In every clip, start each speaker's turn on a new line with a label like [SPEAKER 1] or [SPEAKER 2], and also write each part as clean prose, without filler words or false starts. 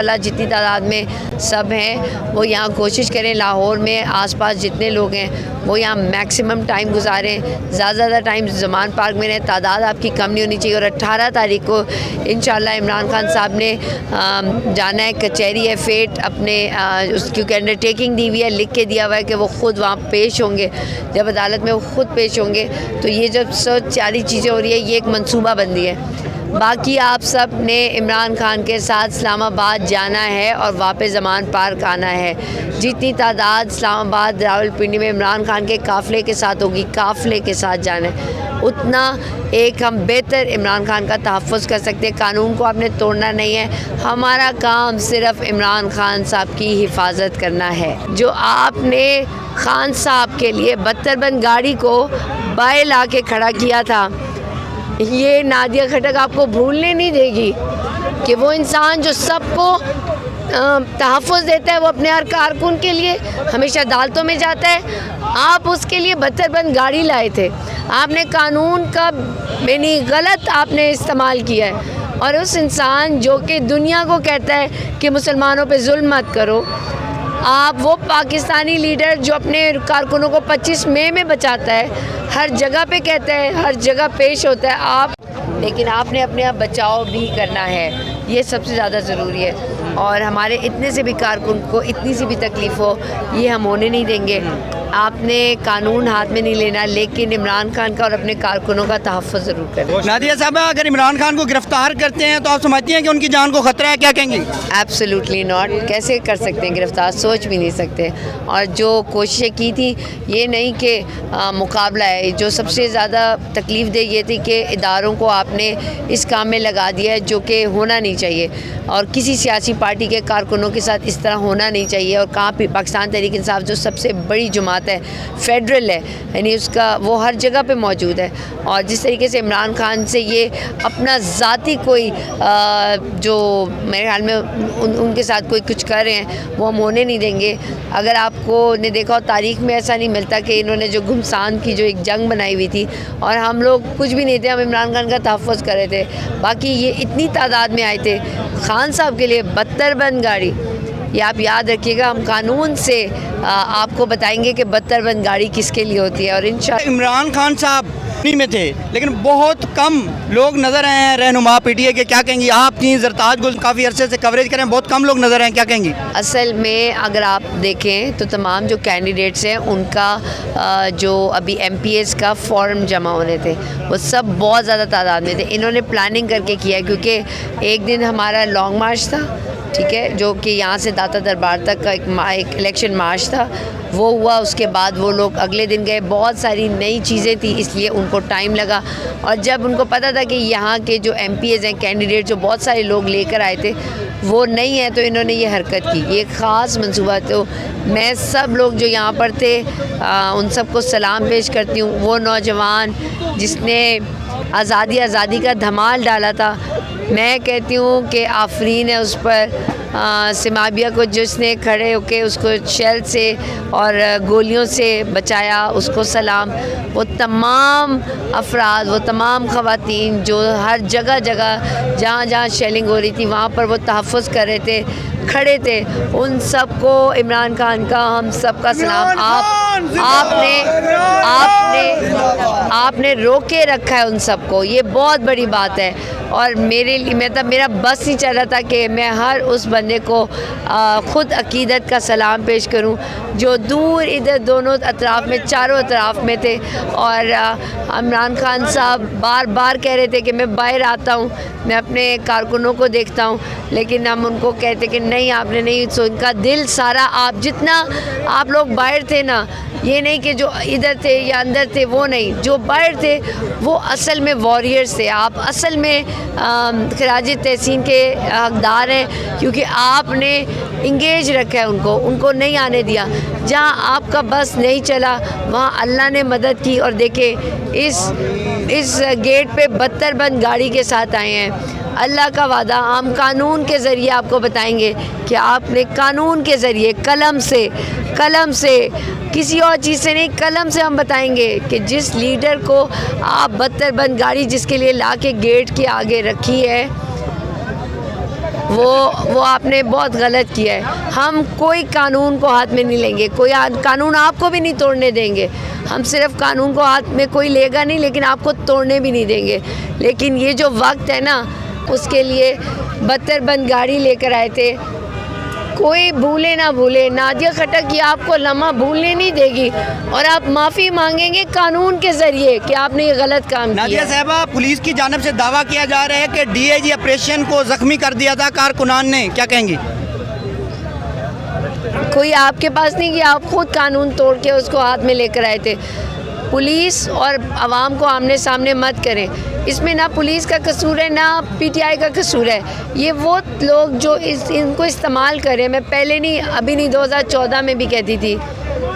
[SPEAKER 1] अल्लाह जितनी तादाद में सब हैं वो यहाँ कोशिश करें, लाहौर में आसपास जितने लोग हैं वो यहाँ मैक्सिमम टाइम गुजारें, ज़्यादा टाइम ज़मान पार्क में रहें। तादाद आपकी कम नहीं होनी चाहिए। और 18 तारीख को इंशाल्लाह इमरान खान साहब ने जाना है, कचहरी है फेट अपने क्योंकि अंडरटेकिंग दी हुई है, लिख के दिया हुआ है कि वो ख़ुद वहाँ पेश होंगे, जब अदालत में वो ख़ुद पेश होंगे। तो ये जब सारी चीज़ें हो रही है ये एक मनसूबा बंदी है। बाकी आप सब ने इमरान खान के साथ इस्लामाबाद जाना है और वापस ज़मान पार्क आना है। जितनी तादाद इस्लामाबाद रावलपिंडी में इमरान खान के काफ़िले के साथ होगी, काफ़िले के साथ जाना है, उतना एक हम बेहतर इमरान खान का तहफ़्फ़ुज़ कर सकते हैं। कानून को आपने तोड़ना नहीं है, हमारा काम सिर्फ़ इमरान खान साहब की हिफाजत करना है। जो आपने खान साहब के लिए बख्तरबंद गाड़ी को बाएं ला के खड़ा किया था, ये नादिया खटक आपको भूलने नहीं देगी कि वो इंसान जो सबको तहफ़्फ़ुज़ देता है, वो अपने हर कारकुन के लिए हमेशा अदालतों में जाता है। आप उसके लिए बख्तरबंद गाड़ी लाए थे, आपने कानून का यानी गलत आपने इस्तेमाल किया है। और उस इंसान जो कि दुनिया को कहता है कि मुसलमानों पे जुल्म मत करो, आप वो पाकिस्तानी लीडर जो अपने कारकुनों को 25 मई में बचाता है, हर जगह पे कहता है, हर जगह पेश होता है आप, लेकिन आपने अपने आप बचाव भी करना है, ये सबसे ज़्यादा ज़रूरी है। और हमारे इतने से भी कारकुन को इतनी सी भी तकलीफ़ हो, ये हम होने नहीं देंगे। आपने कानून हाथ में नहीं लेना, लेकिन इमरान खान का और अपने कारकुनों का तहफ़्फ़ुज़ ज़रूर करें।
[SPEAKER 2] नादिया साहबा, अगर इमरान खान को गिरफ्तार करते हैं तो आप समझती हैं कि उनकी जान को ख़तरा है, क्या कहेंगी?
[SPEAKER 1] एब्सोल्युटली नॉट, कैसे कर सकते हैं गिरफ़्तार, सोच भी नहीं सकते। और जो कोशिशें की थी, ये नहीं कि मुकाबला है, जो सबसे ज़्यादा तकलीफ़ दे ये थी कि इदारों को आपने इस काम में लगा दिया है जो कि होना नहीं चाहिए, और किसी सियासी पार्टी के कारकुनों के साथ इस तरह होना नहीं चाहिए। और कहाँ पे पाकिस्तान तहरीक इंसाफ जो सबसे बड़ी जमात है, फेडरल है, यानी उसका वो हर जगह पे मौजूद है। और जिस तरीके से इमरान खान से ये अपना ज़ाती कोई जो मेरे ख्याल में उनके साथ कोई कुछ कर रहे हैं, वो हम होने नहीं देंगे। अगर आपको ने देखा हो तारीख़ में ऐसा नहीं मिलता कि इन्होंने जो घुमसान की जो एक जंग बनाई हुई थी और हम लोग कुछ भी नहीं थे, हम इमरान खान का तहफ़्फ़ुज़ कर रहे थे। बाकी ये इतनी तादाद में आए थे खान साहब के लिए बख्तरबंद गाड़ी, ये आप याद रखिएगा। हम कानून से आपको बताएंगे कि बख्तरबंद गाड़ी किसके लिए होती है। और इंशाअल्लाह
[SPEAKER 2] इमरान खान साहब में थे, लेकिन बहुत कम लोग नज़र आए हैं रहनुमा पीटीए के, क्या कहेंगी? आपकी ज़रताज गुल काफ़ी अरसे से कवरेज करें, बहुत कम लोग नज़र आए, क्या कहेंगी?
[SPEAKER 1] असल में अगर आप देखें तो तमाम जो कैंडिडेट्स हैं उनका जो अभी MPs का फॉर्म जमा होने थे, वो सब बहुत ज़्यादा तादाद में थे। इन्होंने प्लानिंग करके किया, क्योंकि एक दिन हमारा लॉन्ग मार्च था, ठीक है, जो कि यहाँ से दाता दरबार तक का एक इलेक्शन मार्च था, वो हुआ। उसके बाद वो लोग अगले दिन गए, बहुत सारी नई चीज़ें थी इसलिए उनको टाइम लगा। और जब उनको पता था कि यहाँ के जो MPs हैं, कैंडिडेट जो बहुत सारे लोग लेकर आए थे, वो नहीं है, तो इन्होंने ये हरकत की। ये ख़ास मंसूबा। तो मैं सब लोग जो यहाँ पर थे उन सबको सलाम पेश करती हूँ। वो नौजवान जिसने आज़ादी का धमाल डाला था, मैं कहती हूँ कि आफरीन है उस पर। सिमाबिया को जिसने खड़े होके उसको शेल से और गोलियों से बचाया, उसको सलाम। वो तमाम अफराद, वो तमाम ख़वातीन जो हर जगह जहाँ शेलिंग हो रही थी वहाँ पर वो तहफ़्फ़ुज़ कर रहे थे, खड़े थे, उन सबको इमरान खान का हम सब का सलाम। आपने रोके रखा है उन सबको, ये बहुत बड़ी बात है। और मेरे लिए मेरा बस नहीं चल रहा था कि मैं हर उस बंदे को ख़ुद अकीदत का सलाम पेश करूं जो दूर इधर दोनों अतराफ़ में, चारों अतराफ़ में थे। और इमरान खान साहब बार बार कह रहे थे कि मैं बाहर आता हूं, मैं अपने कारकुनों को देखता हूं, लेकिन हम उनको कहते कि नहीं, आपने नहीं। सो इनका दिल सारा, आप जितना आप लोग बाहर थे ना, ये नहीं कि जो इधर थे या अंदर थे, वो नहीं, जो बाहर थे वो असल में वॉरियर्स थे। आप असल में खराज तहसीन के हकदार हैं, क्योंकि आपने इंगेज रखा है उनको नहीं आने दिया। जहाँ आपका बस नहीं चला वहाँ अल्लाह ने मदद की। और देखे इस गेट पे बख्तरबंद गाड़ी के साथ आए हैं। अल्लाह का वादा, हम कानून के ज़रिए आपको बताएंगे कि आपने कानून के ज़रिए कलम से किसी और चीज़ से नहीं, कलम से हम बताएंगे कि जिस लीडर को आप बख्तरबंद गाड़ी जिसके लिए ला के गेट के आगे रखी है, वो आपने बहुत गलत किया है। हम कोई कानून को हाथ में नहीं लेंगे, कोई कानून आपको भी नहीं तोड़ने देंगे। हम सिर्फ कानून को हाथ में कोई लेगा नहीं, लेकिन आपको तोड़ने भी नहीं देंगे। लेकिन ये जो वक्त है ना, उसके लिए बदतर बंद गाड़ी लेकर आए थे। कोई भूले ना भूले, नादिया खट्टक ये आपको लम्हा भूलने नहीं देगी और आप माफ़ी मांगेंगे कानून के ज़रिए कि आपने ये गलत काम किया।
[SPEAKER 2] नादिया साहबा, पुलिस की जानिब से दावा किया जा रहा है कि डीआईजी ऑपरेशन को जख्मी कर दिया था कारकुनान ने, क्या कहेंगी?
[SPEAKER 1] कोई आपके पास नहीं कि आप खुद कानून तोड़ के उसको हाथ में लेकर आए थे। पुलिस और आवाम को आमने सामने मत करें। इसमें ना पुलिस का कसूर है ना पीटीआई का कसूर है। ये वो लोग जो इनको इस्तेमाल करें, मैं पहले नहीं अभी नहीं 2014 में भी कहती थी,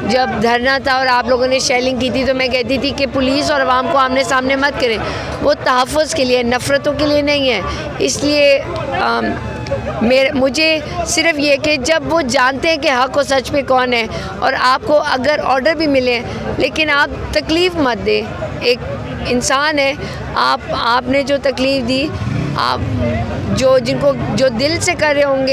[SPEAKER 1] जब धरना था और आप लोगों ने शेलिंग की थी, तो मैं कहती थी कि पुलिस और आवाम को आमने सामने मत करें। वो तहफ़्फ़ुज़ के लिए, नफ़रतों के लिए नहीं है। इसलिए मुझे सिर्फ ये कि जब वो जानते हैं कि हक़ और सच पे कौन है, और आपको अगर ऑर्डर भी मिले लेकिन आप तकलीफ़ मत दें। एक इंसान है, आपने जो तकलीफ़ दी, आप जो दिल से कर रहे होंगे